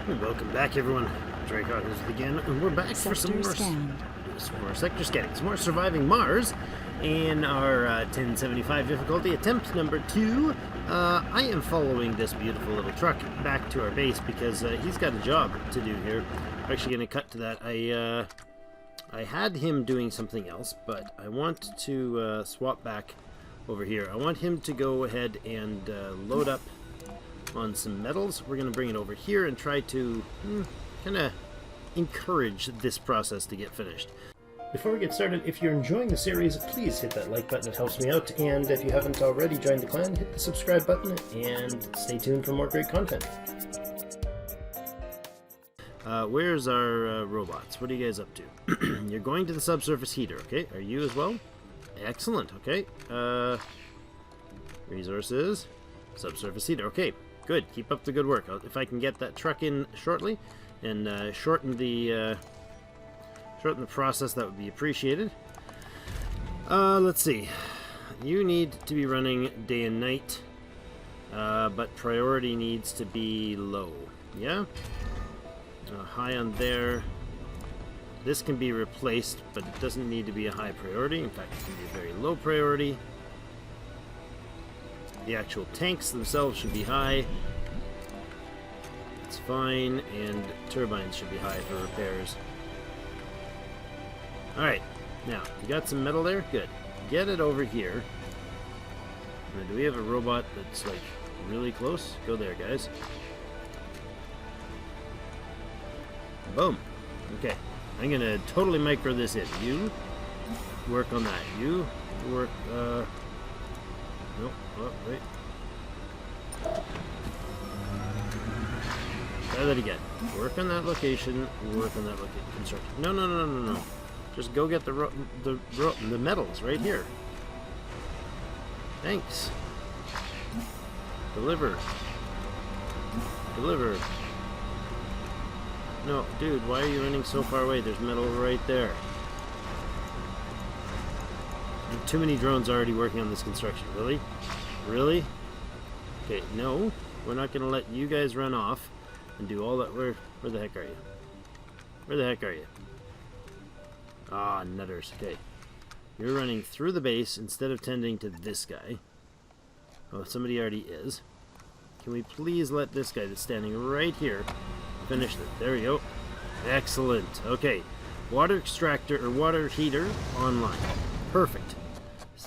Welcome back, everyone. Drake Hawkins again, and we're back for some more sector scanning, some more surviving Mars in our 1075 difficulty, attempt number 2. I am following this beautiful little truck back to our base because he's got a job to do here. We're actually going to cut to that. I had him doing something else, but I want to swap back over here. I want him to go ahead and load up on some metals. We're going to bring it over here and try to kind of encourage this process to get finished. Before we get started, if you're enjoying the series, please hit that like button. It helps me out. And if you haven't already joined the clan, hit the subscribe button and stay tuned for more great content. Where's our robots? What are you guys up to? You're going to the subsurface heater, okay? Are you as well? Excellent, okay. Resources, subsurface heater, okay. Good. Keep up the good work. If I can get that truck in shortly and shorten the process, that would be appreciated. Let's see. You need to be running day and night, but priority needs to be low. Yeah? High on there. This can be replaced, but it doesn't need to be a high priority. In fact, it can be a very low priority. The actual tanks themselves should be high. It's fine, and turbines should be high for repairs. Alright, now, you got some metal there? Good. Get it over here. Now, do we have a robot that's, like, really close? Go there, guys. Boom. Okay. I'm gonna totally micro this in. You work on that. You work, nope. Oh, wait. Try that again. Work on that location. Work on that location. Construction. No. Just go get the metals right here. Thanks. Deliver. Deliver. No, dude, why are you running so far away? There's metal right there. Too many drones already working on this construction. Really? Really? Okay, no. We're not going to let you guys run off and do all that. Where the heck are you? Where the heck are you? Ah, nutters. Okay. You're running through the base instead of tending to this guy. Oh, somebody already is. Can we please let this guy that's standing right here finish it? There we go. Excellent. Okay. Water extractor or water heater online. Perfect.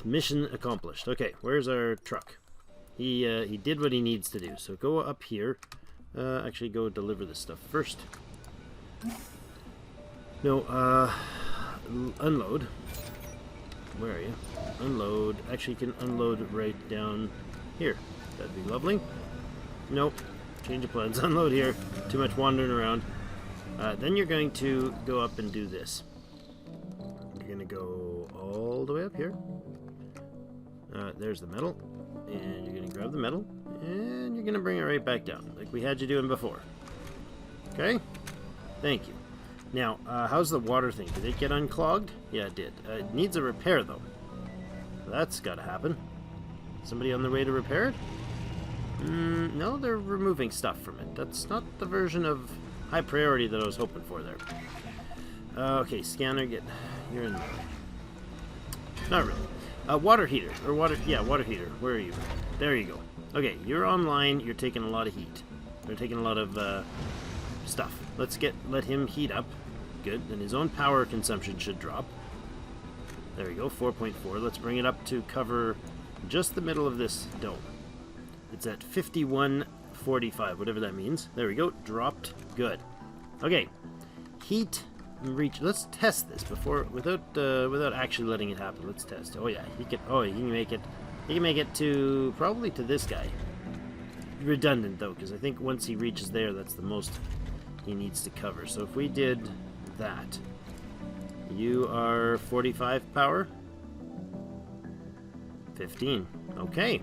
Mission accomplished. Okay, where's our truck? He did what he needs to do. So go up here. Actually, go deliver this stuff first. No, unload. Where are you? Unload. Actually, you can unload right down here. That'd be lovely. Nope. Change of plans. Unload here. Too much wandering around. Then you're going to go up and do this. You're going to go all the way up here. There's the metal. And you're going to grab the metal. And you're going to bring it right back down, like we had you doing before. Okay? Thank you. Now, how's the water thing? Did it get unclogged? Yeah, it did. It needs a repair, though. That's got to happen. Somebody on their way to repair it? No, they're removing stuff from it. That's not the version of high priority that I was hoping for there. Okay, scanner, you're in there. Not really. Water heater, or water heater. Where are you? There you go. Okay, you're online. You're taking a lot of heat. They're taking a lot of stuff. Let him heat up. Good. Then his own power consumption should drop. There we go. 4.4. Let's bring it up to cover just the middle of this dome. It's at 5145, whatever that means. There we go. Dropped. Good. Okay. Heat reach. Let's test this without actually letting it happen. Let's test. Oh yeah, he can make it. He can make it to probably to this guy. Redundant though, because I think once he reaches there, that's the most he needs to cover. So if we did that, you are 45 power. 15. Okay.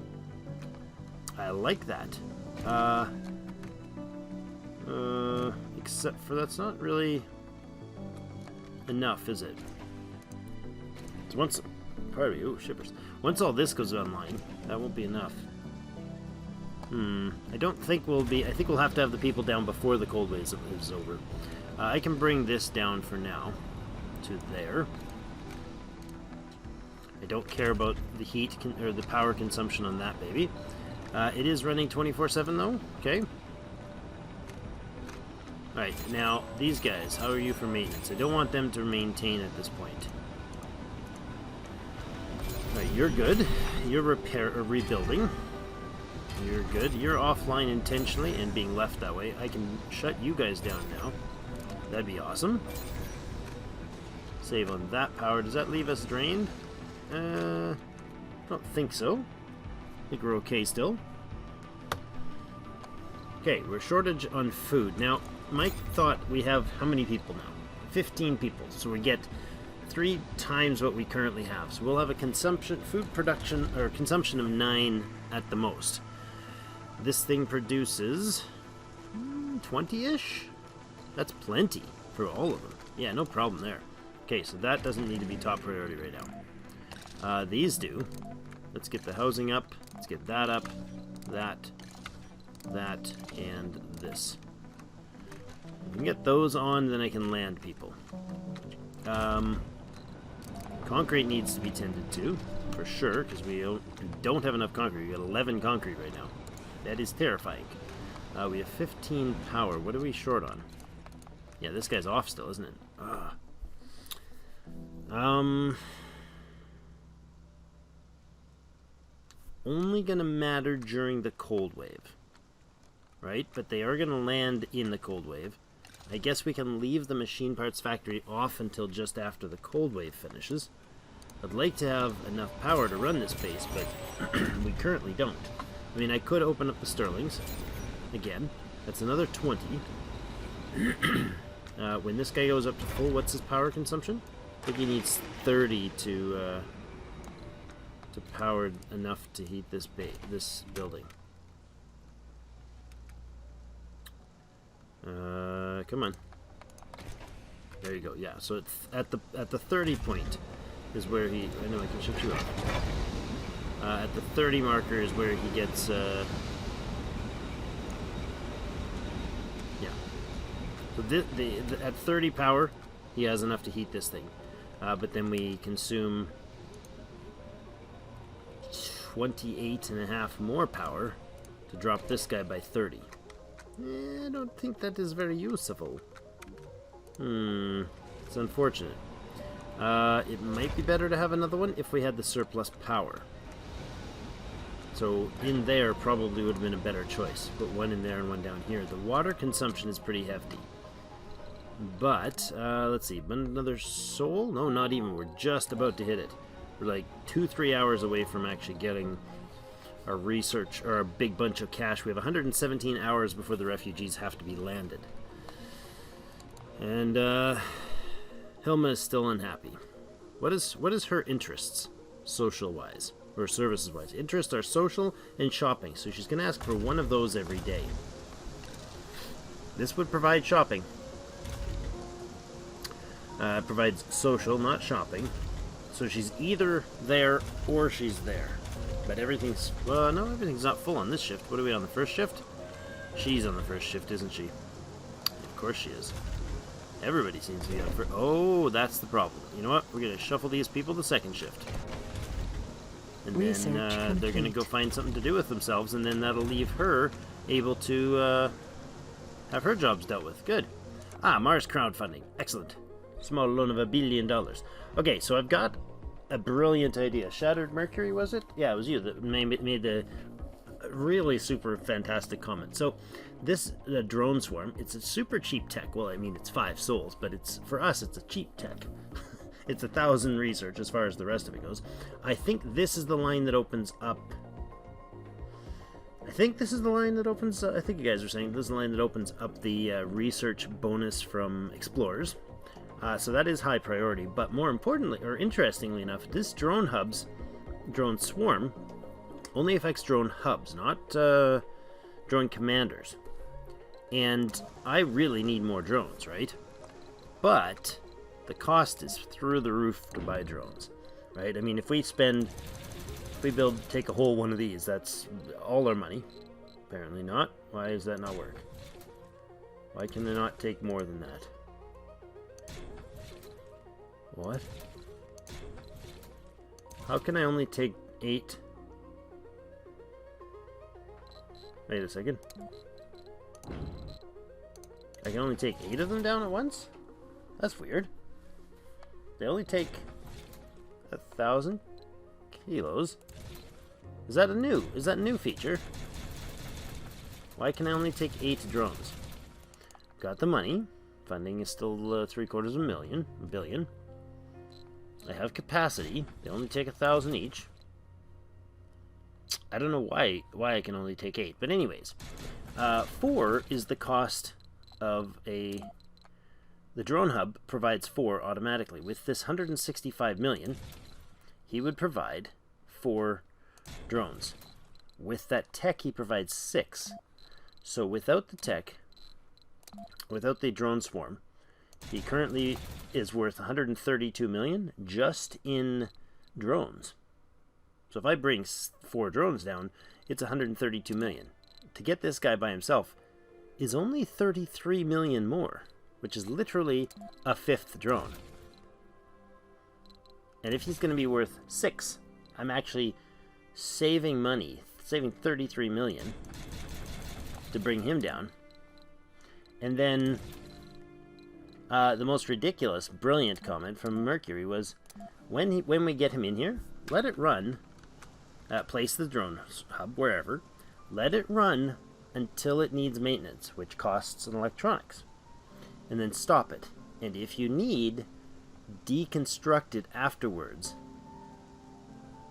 I like that. Except for that's not really enough, is it? So once all this goes online, that won't be enough. I don't think we'll be... I think we'll have to have the people down before the cold wave is over. I can bring this down for now to there. I don't care about the heat or the power consumption on that baby. It is running 24/7 though. Okay. Alright, now these guys, how are you for maintenance? I don't want them to maintain at this point. Alright, you're good. You're rebuilding. You're good. You're offline intentionally and being left that way. I can shut you guys down now. That'd be awesome. Save on that power. Does that leave us drained? I don't think so. I think we're okay still. Okay, we're shortage on food. Now, Mike thought we have how many people now? 15 people. So we get 3 times what we currently have. So we'll have a food production or consumption of 9 at the most. This thing produces 20-ish? That's plenty for all of them. Yeah, no problem there. Okay, so that doesn't need to be top priority right now. These do. Let's get the housing up. Let's get that up. That, and this. If we can get those on, then I can land people. Concrete needs to be tended to, for sure, because we don't have enough concrete. We got 11 concrete right now. That is terrifying. We have 15 power. What are we short on? Yeah, this guy's off still, isn't it? Only gonna matter during the cold wave. Right? But they are gonna land in the cold wave. I guess we can leave the machine parts factory off until just after the cold wave finishes. I'd like to have enough power to run this base, but we currently don't. I mean, I could open up the Sterlings. Again, that's another 20. When this guy goes up to full, what's his power consumption? I think he needs 30 to power enough to heat this building. Come on. There you go. Yeah. So it's at the 30 point is where he. I know I can shut you off. At the 30 marker is where he gets. Yeah. So at 30 power, he has enough to heat this thing. But then we consume 28.5 more power to drop this guy by 30. I don't think that is very useful. It's unfortunate. It might be better to have another one if we had the surplus power. So in there probably would have been a better choice. Put one in there and one down here. The water consumption is pretty hefty. But, let's see, another soul? No, not even. We're just about to hit it. We're like 2-3 hours away from actually getting our research, or a big bunch of cash. We have 117 hours before the refugees have to be landed. And, Hilma is still unhappy. What is her interests, social-wise, or services-wise? Interests are social and shopping, so she's going to ask for one of those every day. This would provide shopping. It provides social, not shopping. So she's either there or she's there. But everything's... no, everything's not full on this shift. What are we on, the first shift? She's on the first shift, isn't she? Of course she is. Everybody seems to be on first... Oh, that's the problem. You know what? We're going to shuffle these people to second shift. And then they're going to go find something to do with themselves, and then that'll leave her able to have her jobs dealt with. Good. Mars crowdfunding. Excellent. Small loan of $1 billion. Okay, so I've got a brilliant idea. Shattered Mercury, was it? Yeah, it was you that made the really super fantastic comment. So this drone swarm, it's a super cheap tech. Well, I mean, it's 5 souls, but it's for us, it's a cheap tech. It's 1,000 research as far as the rest of it goes. I think this is the line that opens up. I think this is the line that opens. I think you guys are saying this is the line that opens up the research bonus from explorers. So that is high priority, but more importantly, or interestingly enough, this drone swarm, only affects drone hubs, not drone commanders. And I really need more drones, right? But the cost is through the roof to buy drones, right? I mean, if we take a whole one of these, that's all our money, Apparently not. Why does that not work? Why can they not take more than that? What? How can I only take 8? Wait a second. I can only take 8 of them down at once? That's weird. They only take 1,000 kilos. Is that a new feature? Why can I only take 8 drones? Got the money. Funding is still $750 billion. I have capacity. They only take 1,000 each. I don't know why I can only take 8, but anyways, 4 is the cost of the drone hub provides 4 automatically. With this 165 million, he would provide 4 drones. With that tech, he provides 6. So without the tech, without the drone swarm, he currently is worth 132 million just in drones. So if I bring 4 drones down, it's 132 million. To get this guy by himself is only 33 million more, which is literally a 5th drone. And if he's going to be worth 6, I'm actually saving money, saving 33 million to bring him down. And then the most ridiculous, brilliant comment from Mercury was, when we get him in here, let it run, place the drone hub wherever, let it run until it needs maintenance, which costs in electronics, and then stop it. And if you need, deconstruct it afterwards.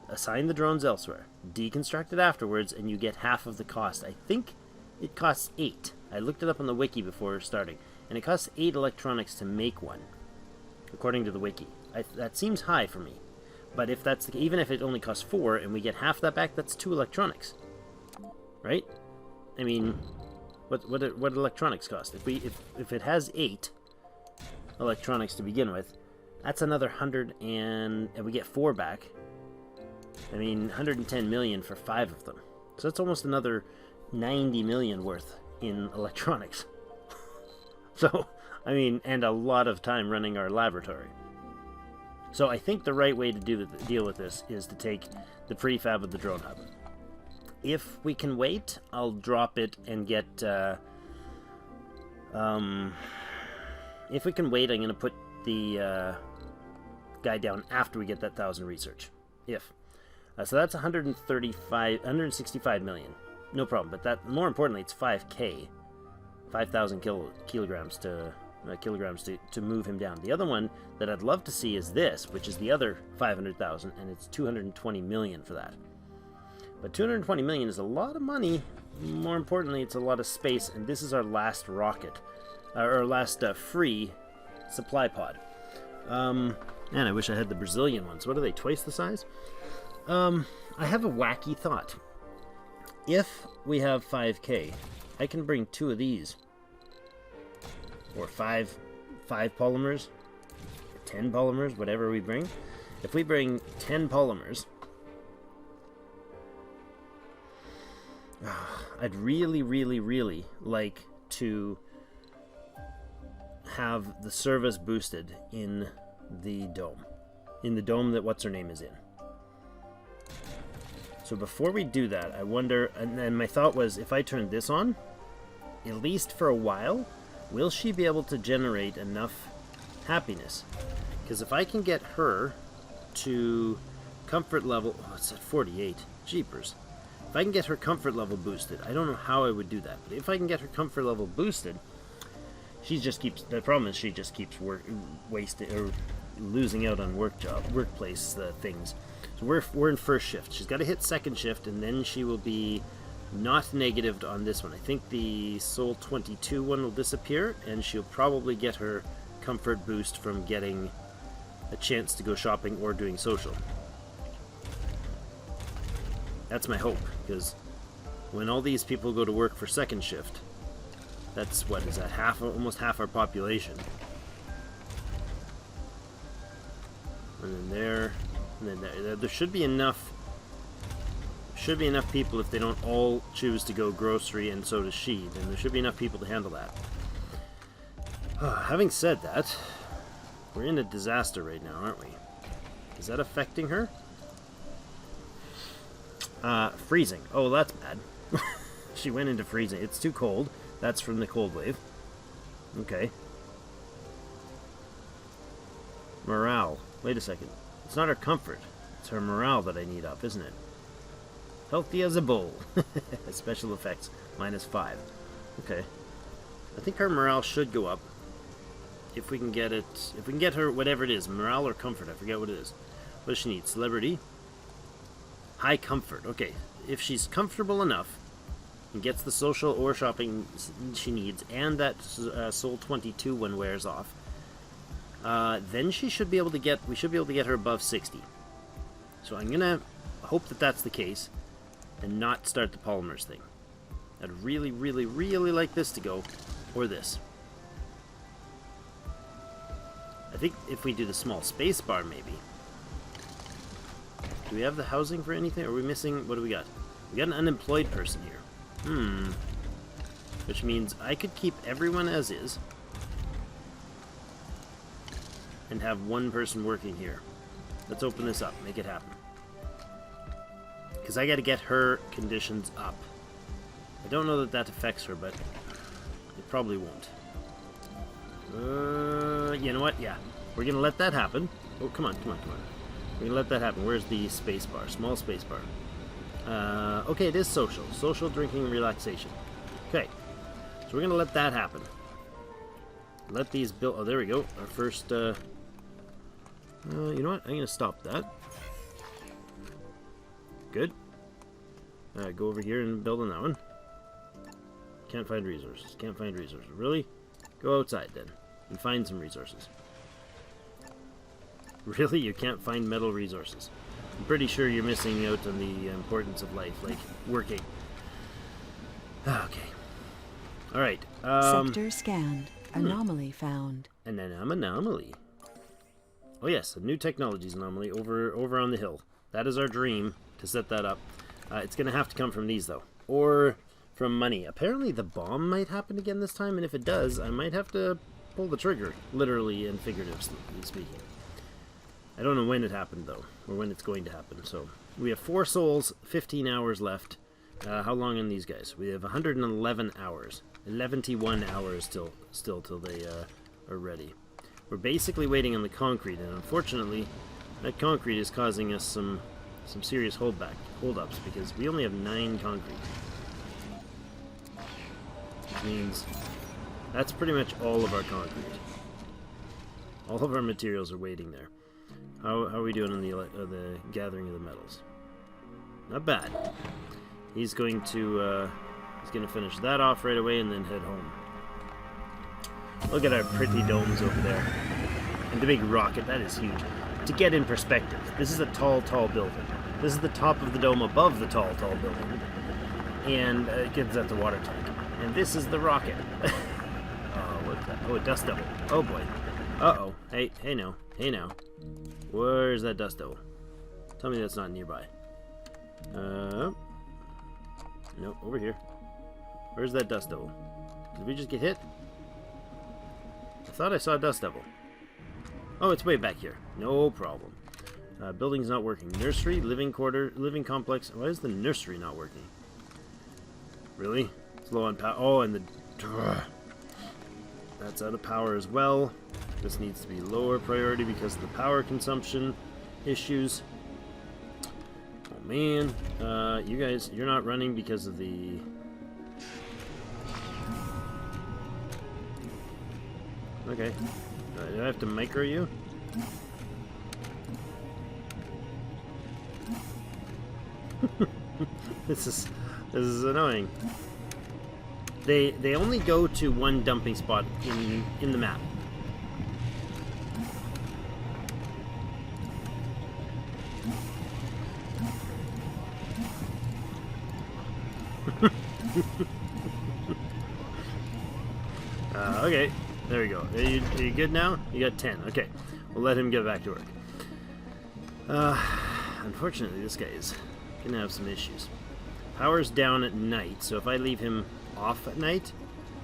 Assign the drones elsewhere, deconstruct it afterwards, and you get half of the cost. I think it costs 8. I looked it up on the wiki before starting, and it costs 8 electronics to make one, according to the wiki. That seems high for me, but if that's even if it only costs 4 and we get half that back, that's 2 electronics, right? I mean, what electronics cost? If it has 8 electronics to begin with, that's another 100, and we get 4 back. I mean, 110 million for 5 of them. So that's almost another 90 million worth in electronics. So, I mean, and a lot of time running our laboratory. So I think the right way to deal with this is to take the prefab of the drone hub. If we can wait, I'll drop it and get... if we can wait, I'm going to put the guy down after we get that 1,000 research. So that's 165 million. No problem, but that, more importantly, it's 5K. 5,000 kilograms to move him down. The other one that I'd love to see is this, which is the other 500,000, and it's 220 million for that. But 220 million is a lot of money. More importantly, it's a lot of space, and this is our last rocket, or last free supply pod. Man, I wish I had the Brazilian ones. What are they, twice the size? I have a wacky thought. If we have 5K, I can bring 2 of these, or 5 polymers, or 10 polymers, whatever we bring. If we bring 10 polymers, I'd really, really, really like to have the service boosted in the dome that what's-her-name is in. So before we do that, I wonder, and then my thought was, if I turn this on, at least for a while, will she be able to generate enough happiness? Because if I can get her to comfort level, oh, it's at 48, jeepers. If I can get her comfort level boosted, I don't know how I would do that, but if I can get her comfort level boosted, the problem is she just keeps wasting, or losing out on workplace things. So we're in first shift. She's got to hit second shift, and then she will be not negatived on this one. I think the Soul 22 one will disappear, and she'll probably get her comfort boost from getting a chance to go shopping or doing social. That's my hope, because when all these people go to work for second shift, that's, what is that, almost half our population. And then there should be enough should be enough people if they don't all choose to go grocery, and so does she. Then there should be enough people to handle that. Having said that, we're in a disaster right now, aren't we? Is that affecting her? Freezing. Oh, that's bad. She went into freezing. It's too cold. That's from the cold wave. Okay. Morale. Wait a second. It's not her comfort. It's her morale that I need up, isn't it? Healthy as a bull. Special effects. -5. Okay. I think her morale should go up. If we can get it... If we can get her whatever it is. Morale or comfort. I forget what it is. What does she need? Celebrity? High comfort. Okay. If she's comfortable enough and gets the social or shopping she needs, and that Soul 22 one wears off, then she should be able to get... We should be able to get her above 60. So I'm gonna hope that that's the case, and not start the polymers thing. I'd really, really, really like this to go, or this. I think if we do the small space bar, maybe. Do we have the housing for anything? Are we missing... What do we got? We got an unemployed person here. Which means I could keep everyone as is, and have one person working here. Let's open this up. Make it happen. Because I got to get her conditions up. I don't know that that affects her, but it probably won't. You know what? Yeah. We're going to let that happen. Oh, come on, come on, come on. We're going to let that happen. Where's the space bar? Small space bar. Okay, it is social. Social, drinking, relaxation. Okay. So we're going to let that happen. Let these build... Oh, there we go. Our first... you know what? I'm going to stop that. Good. Go over here and build on that one. Can't find resources. Can't find resources. Really? Go outside then and find some resources. Really? You can't find metal resources? I'm pretty sure you're missing out on the importance of life, like working. Okay. Alright. Sector scanned. Anomaly found. An anomaly. Oh yes, a new technologies anomaly over on the hill. That is our dream, to set that up. It's going to have to come from these, though. Or from money. Apparently the bomb might happen again this time, and if it does, I might have to pull the trigger, literally and figuratively speaking. I don't know when it happened, though, or when it's going to happen. So we have 4 souls, 15 hours left. How long on these guys? We have 111 hours. 11-1 hours still till they are ready. We're basically waiting on the concrete, and unfortunately, that concrete is causing us some serious holdups, because we only have 9 concrete. Which means that's pretty much all of our concrete. All of our materials are waiting there. How are we doing on the gathering of the metals? Not bad. He's going to finish that off right away and then head home. Look at our pretty domes over there. And the big rocket, that is huge. To get in perspective, this is a tall, tall building. This is the top of the dome above the tall, tall building. And it gives that the water tank. And this is the rocket. Oh, what's that? Oh, a dust devil. Oh boy. Uh-oh. Hey now. Hey now. Where's that dust devil? Tell me that's not nearby. No, over here. Where's that dust devil? Did we just get hit? I thought I saw a dust devil. Oh, it's way back here. No problem. Building's not working. Nursery, living quarter, living complex. Why is the nursery not working? Really? It's low on power. Oh, and the... That's out of power as well. This needs to be lower priority because of the power consumption issues. Oh man. You guys, you're not running because of the... Okay. Do I have to micro you? This is annoying. They only go to one dumping spot in the map. Okay, there we go. Are you good now? You got 10. Okay, we'll let him get back to work. Unfortunately, this guy is gonna have some issues. Power's down at night, so if I leave him off at night,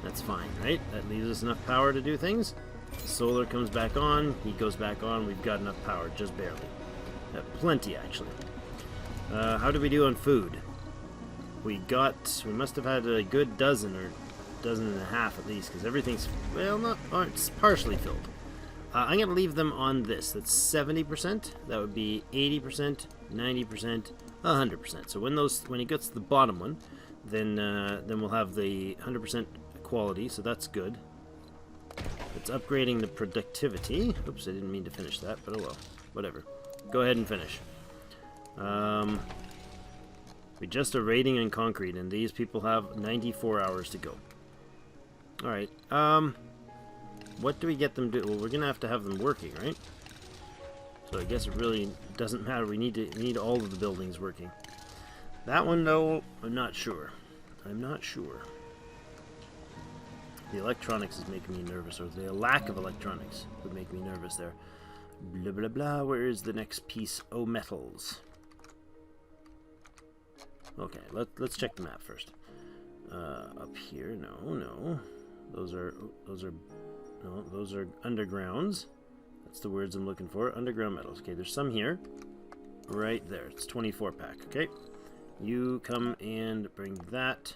that's fine, right? That leaves us enough power to do things. Solar comes back on, he goes back on, we've got enough power, just barely. Plenty, actually. How do we do on food? We must have had a good dozen, or dozen and a half at least, because everything's, well, it's partially filled. I'm going to leave them on this. That's 70%. That would be 80%, 90%, 100%. So when he gets to the bottom one, then we'll have the 100% quality, so that's good. It's upgrading the productivity. Oops, I didn't mean to finish that, but oh well. Whatever. Go ahead and finish. We just are raiding in concrete, and these people have 94 hours to go. Alright, what do we get them to do? Well, we're gonna have them working, right? So I guess it really doesn't matter. We need all of the buildings working. That one, though, I'm not sure. I'm not sure. The electronics is making me nervous, or the lack of electronics would make me nervous there. Blah, blah, blah. Where is the next piece? Oh, metals. Okay, let's check the map first. Up here, no. Those are undergrounds. That's the words I'm looking for. Underground metals. Okay, there's some here. Right there. It's 24 pack. Okay. You come and bring that.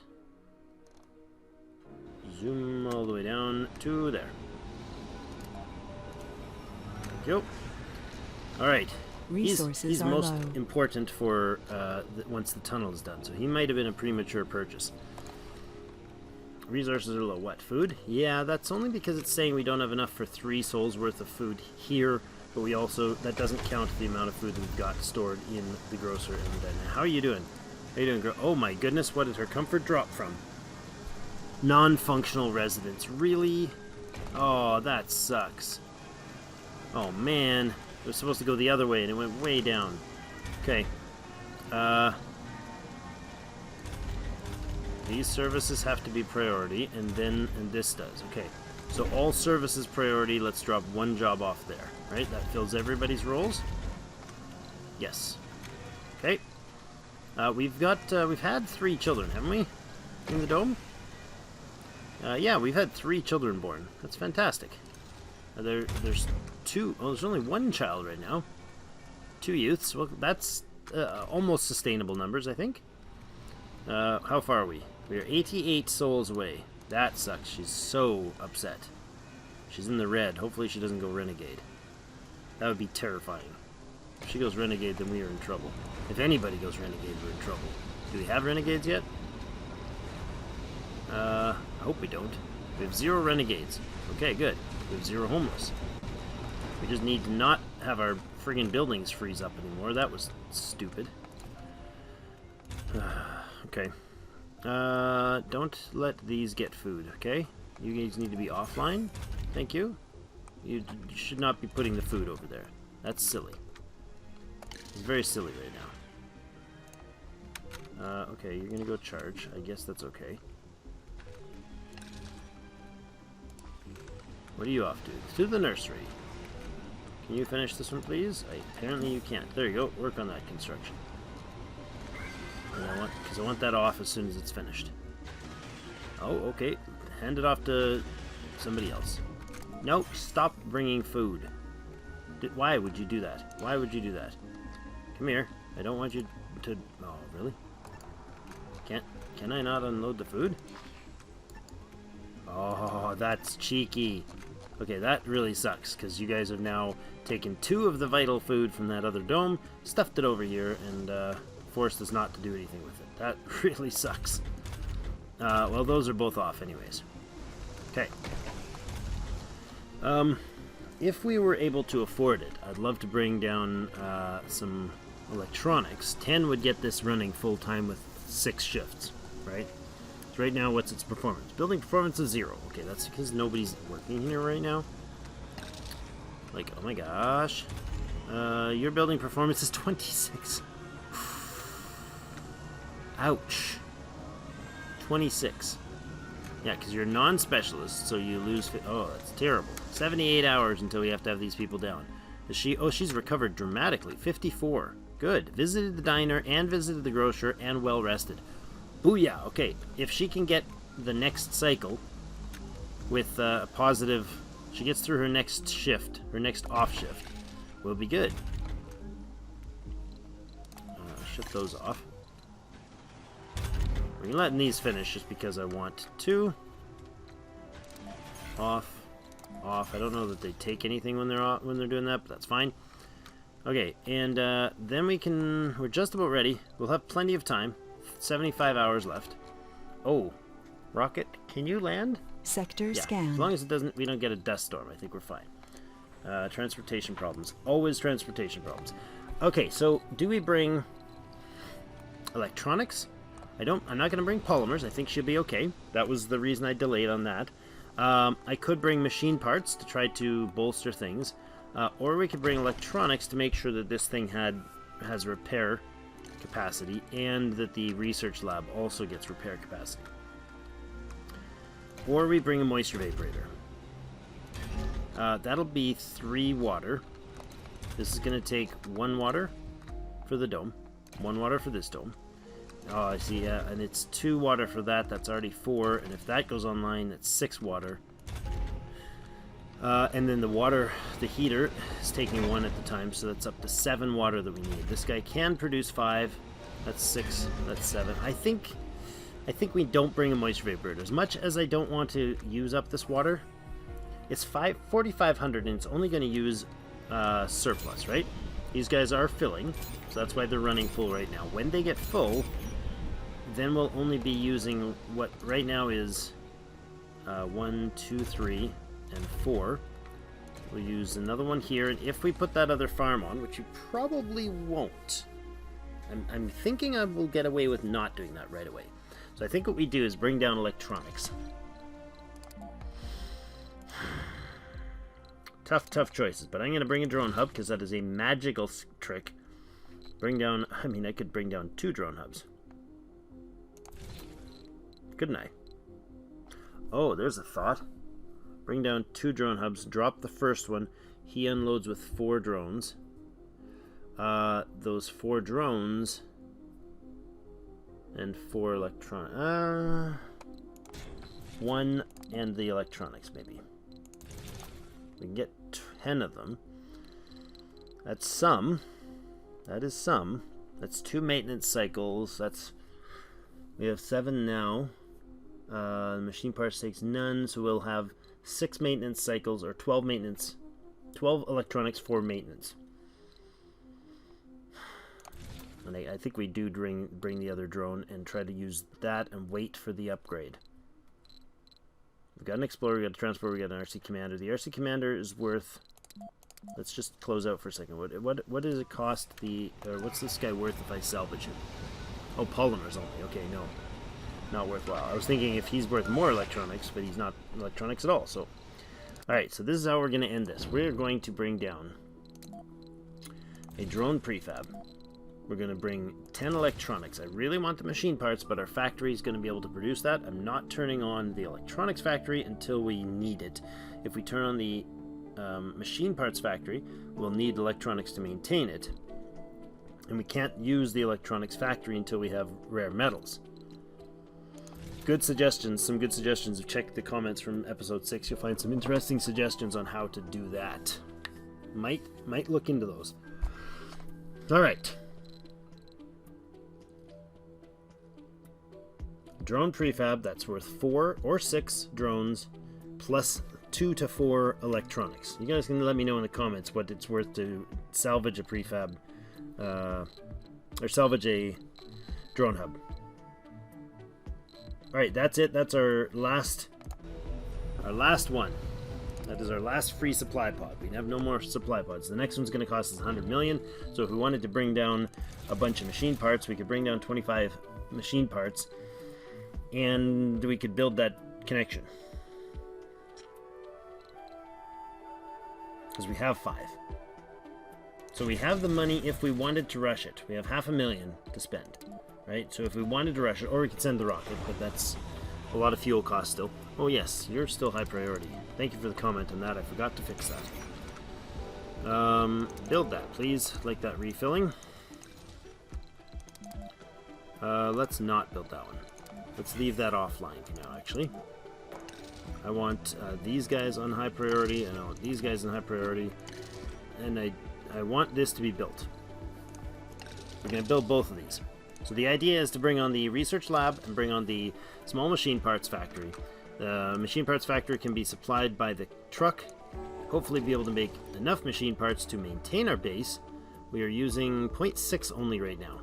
Zoom all the way down to there. Thank you. Alright. He's most important for once the tunnel is done. So he might have been a premature purchase. Resources are low. What? Food? Yeah, that's only because it's saying we don't have enough for 3 souls worth of food here, but we also, that doesn't count the amount of food we've got stored in the grocer. And then, how are you doing? How are you doing, girl? Oh my goodness, what did her comfort drop from? Non-functional residents. Really? Oh, that sucks. Oh man, it was supposed to go the other way and it went way down. Okay. These services have to be priority, and this does. Okay, so all services priority. Let's drop 1 job off there. Right, that fills everybody's roles. Yes. Okay. We've had 3 children, haven't we? In the dome. Yeah, we've had 3 children born. That's fantastic. There's 2. Oh, there's only 1 child right now. 2 youths. Well, that's almost sustainable numbers, I think. How far are we? We are 88 souls away. That sucks. She's so upset. She's in the red. Hopefully she doesn't go renegade. That would be terrifying. If she goes renegade, then we are in trouble. If anybody goes renegade, we're in trouble. Do we have renegades yet? I hope we don't. We have 0 renegades. Okay, good. We have 0 homeless. We just need to not have our friggin' buildings freeze up anymore. That was stupid. Okay. Don't let these get food, okay? You guys need to be offline. Thank you. You should not be putting the food over there. That's silly. It's very silly right now. Okay, you're gonna go charge. I guess that's okay. What are you off to? To the nursery. Can you finish this one, please? Apparently you can't. There you go. Work on that construction. Because I want that off as soon as it's finished. Oh, okay. Hand it off to somebody else. Nope, stop bringing food. Why would you do that? Why would you do that? Come here. I don't want you to... Oh, really? Can I not unload the food? Oh, that's cheeky. Okay, that really sucks, because you guys have now taken 2 of the vital food from that other dome, stuffed it over here, and forced us not to do anything with it. That really sucks. Well, those are both off anyways. Okay. If we were able to afford it, I'd love to bring down some electronics. 10 would get this running full-time with 6 shifts, right? So right now, what's its performance? Building performance is 0. Okay, that's because nobody's working here right now. Like, oh my gosh. Your building performance is 26. Ouch. 26. Yeah, because you're a non-specialist, so you lose... Oh, that's terrible. 78 hours until we have to have these people down. Is she... Oh, she's recovered dramatically. 54. Good. Visited the diner and visited the grocer and well-rested. Booyah! Okay, if she can get the next cycle with a positive... She gets through her next shift, her next off shift, we'll be good. Shut those off. We're letting these finish just because I want to. Off. Off. I don't know that they take anything when they're off, when they're doing that, but that's fine. Okay, and then we're just about ready. We'll have plenty of time. 75 hours left. Oh, rocket, can you land? Sector scan. As long as we don't get a dust storm, I think we're fine. Transportation problems. Always transportation problems. Okay, so do we bring electronics? I'm not going to bring polymers. I think she'll be okay. That was the reason I delayed on that. I could bring machine parts to try to bolster things. Or we could bring electronics to make sure that this thing has repair capacity and that the research lab also gets repair capacity. Or we bring a moisture vaporator. That'll be 3 water. This is going to take 1 water for the dome, 1 water for this dome. Oh, I see, yeah, and it's 2 water for that. That's already 4, and if that goes online, that's 6 water. And then the heater is taking 1 at the time, so that's up to 7 water that we need. This guy can produce 5. That's 6. That's 7. I think we don't bring a moisture vaporator. As much as I don't want to use up this water, it's 4,500, and it's only going to use surplus, right? These guys are filling, so that's why they're running full right now. When they get full, then we'll only be using what right now is 1, 2, 3, and 4. We'll use another one here, and if we put that other farm on, which you probably won't, I'm thinking I will get away with not doing that right away. So I think what we do is bring down electronics. Tough choices, but I'm going to bring a drone hub because that is a magical trick. Bring down, I mean, I could bring down 2 drone hubs. Couldn't I? Oh, there's a thought. Bring down 2 drone hubs, drop the first one. He unloads with 4 drones. Those 4 drones and 4 electronic. 1 and the electronics, maybe. We can get 10 of them. That's some. That is some. That's 2 maintenance cycles. We have 7 now. The machine parts takes none, so we'll have 6 maintenance cycles, or 12 maintenance. 12 electronics, 4 maintenance. And I think we do bring the other drone and try to use that and wait for the upgrade. We've got an Explorer, we've got a Transporter, we've got an RC Commander. The RC Commander is worth... Let's just close out for a second. What does it cost or what's this guy worth if I salvage him? Oh, polymers only. Okay, no. Not worthwhile. I was thinking if he's worth more electronics, but he's not electronics at all, so... Alright, so this is how we're going to end this. We're going to bring down a drone prefab. We're going to bring 10 electronics. I really want the machine parts, but our factory is going to be able to produce that. I'm not turning on the electronics factory until we need it. If we turn on the machine parts factory, we'll need electronics to maintain it. And we can't use the electronics factory until we have rare metals. Good suggestions, some good suggestions. Check the comments from episode 6. You'll find some interesting suggestions on how to do that. Might look into those. Alright. Drone prefab, that's worth 4 or 6 drones plus 2 to 4 electronics. You guys can let me know in the comments what it's worth to salvage a prefab or salvage a drone hub. Alright, that's it. That's our last one. That is our last free supply pod. We have no more supply pods. The next one's going to cost us 100 million. So if we wanted to bring down a bunch of machine parts, we could bring down 25 machine parts. And we could build that connection. Because we have 5. So we have the money if we wanted to rush it. We have 500,000 to spend. Right? So if we wanted to rush it, or we could send the rocket, but that's a lot of fuel cost still. Oh yes, you're still high priority. Thank you for the comment on that. I forgot to fix that. Build that, please. Like that refilling. Let's not build that one. Let's leave that offline for now, actually. I want these guys on high priority, and I want these guys on high priority. And I want this to be built. We're going to build both of these. So the idea is to bring on the research lab and bring on the small machine parts factory. The machine parts factory can be supplied by the truck. Hopefully be able to make enough machine parts to maintain our base. We are using 0.6 only right now.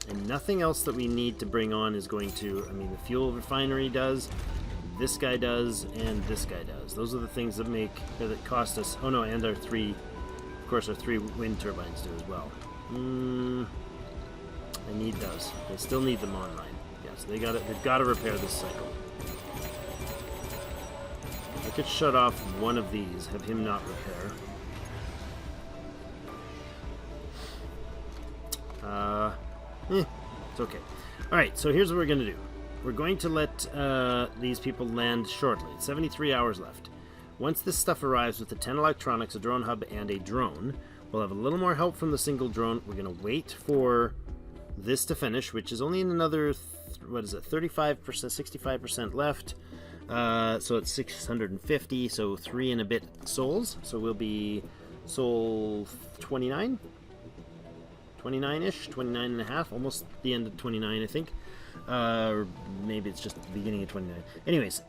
And nothing else that we need to bring on is going to... I mean, the fuel refinery does, this guy does, and this guy does. Those are the things that that cost us... Oh no, and our 3... Of course, our 3 wind turbines do as well. I need those. I still need them online. Yes, they've got to repair this cycle. I could shut off one of these, have him not repair. It's okay. Alright, so here's what we're going to do. We're going to let these people land shortly. 73 hours left. Once this stuff arrives with the 10 electronics, a drone hub, and a drone, we'll have a little more help from the single drone. We're going to wait for this to finish, which is only in another, 35%, 65% left. So it's 650, so 3 and a bit souls. So we'll be soul 29? 29-ish, 29 and a half, almost the end of 29, I think. Or maybe it's just the beginning of 29. Anyways,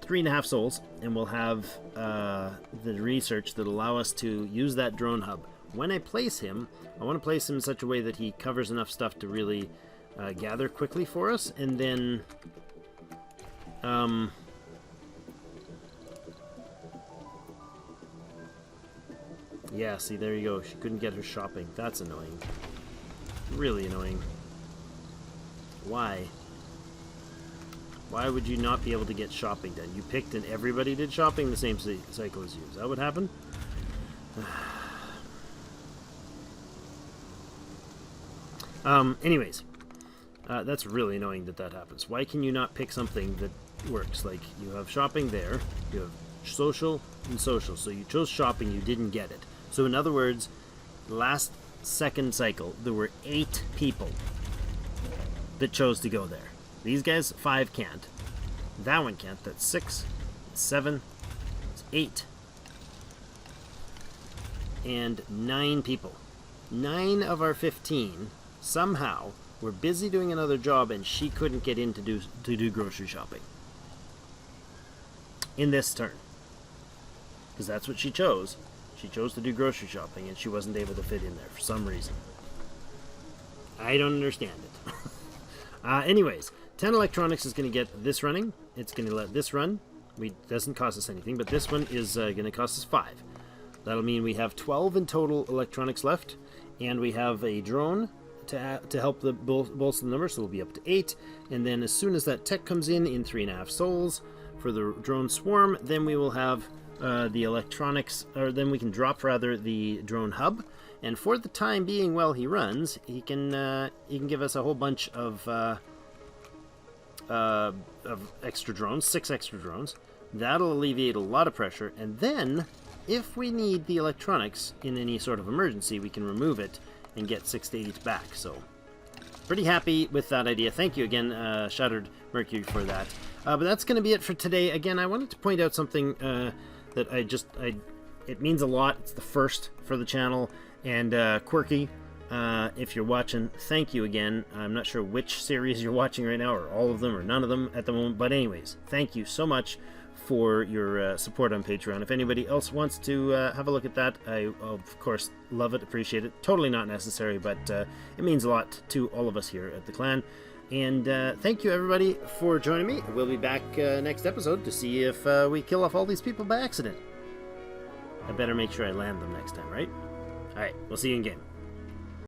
3.5 souls, and we'll have the research that allow us to use that drone hub. When I place him, I want to place him in such a way that he covers enough stuff to really gather quickly for us, and then yeah, see, there you go. She couldn't get her shopping. That's annoying. Really annoying. Why? Why would you not be able to get shopping done? You picked and everybody did shopping the same cycle as you. Is that what happened? Anyways. That's really annoying that happens. Why can you not pick something that works? Like, you have shopping there. You have social and social. So you chose shopping, you didn't get it. So in other words, last second cycle, there were 8 people that chose to go there. These guys, 5 can't. That one can't. That's 6, 7, 8, and 9 people. 9 of our 15 somehow were busy doing another job, and she couldn't get in to do grocery shopping in this turn, because that's what she chose. She chose to do grocery shopping, and she wasn't able to fit in there for some reason. I don't understand it. Anyways, 10 electronics is going to get this running. It's going to let this run. Doesn't cost us anything, but this one is going to cost us 5. That'll mean we have 12 in total electronics left, and we have a drone to help bolster the number, so we'll be up to 8. And then as soon as that tech comes in 3.5 souls for the drone swarm, then we will have the electronics, or then we can drop rather the drone hub. And for the time being, while he runs, he can give us a whole bunch of extra drones, 6 extra drones. That'll alleviate a lot of pressure, and then if we need the electronics in any sort of emergency, we can remove it and get 6 to 8 back. So pretty happy with that idea. Thank you again, Shattered Mercury, for that. But that's going to be it for today. Again, I wanted to point out something that it means a lot. It's the first for the channel, and Quirky, if you're watching, thank you again. I'm not sure which series you're watching right now, or all of them, or none of them at the moment, but anyways, thank you so much for your support on Patreon. If anybody else wants to have a look at that, I of course love it, appreciate it. Totally not necessary, but it means a lot to all of us here at the clan. And thank you everybody for joining me. We'll be back next episode to see if we kill off all these people by accident. I better make sure I land them next time, right? Alright, we'll see you in game.